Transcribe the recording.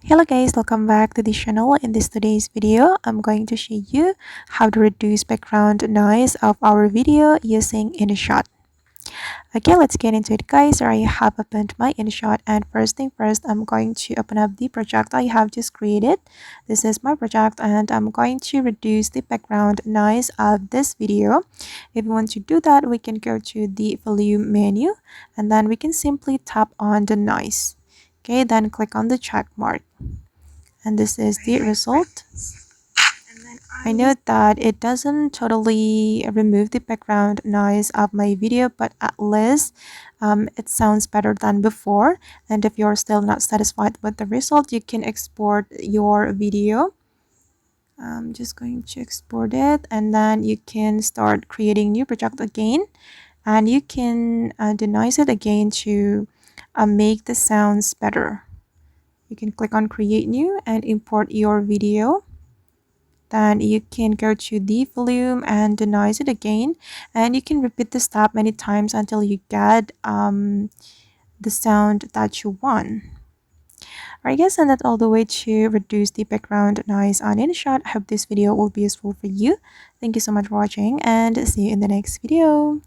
Hello guys, welcome back to the channel. In this today's video, I'm going to show you how to reduce background noise of our video using Inshot. Okay, let's get into it guys. I have opened my Inshot, and first thing first, I'm going to open up the project I have just created. This is my project and I'm going to reduce the background noise of this video. If you want to do that, we can go to the volume menu and then we can simply tap on the noise. Okay, then click on the check mark. And this is the result. I know that it doesn't totally remove the background noise of my video, but at least it sounds better than before. And if you're still not satisfied with the result, you can export your video. I'm just going to export it, and then you can start creating new project again, and you can denoise it again to make the sounds better. You can click on create new and import your video. Then you can go to the volume and denoise it again, and you can repeat the step many times until you get the sound that you want. Alright guys, and that's all the way to reduce the background noise on InShot. I hope this video will be useful for you. Thank you so much for watching and see you in the next video.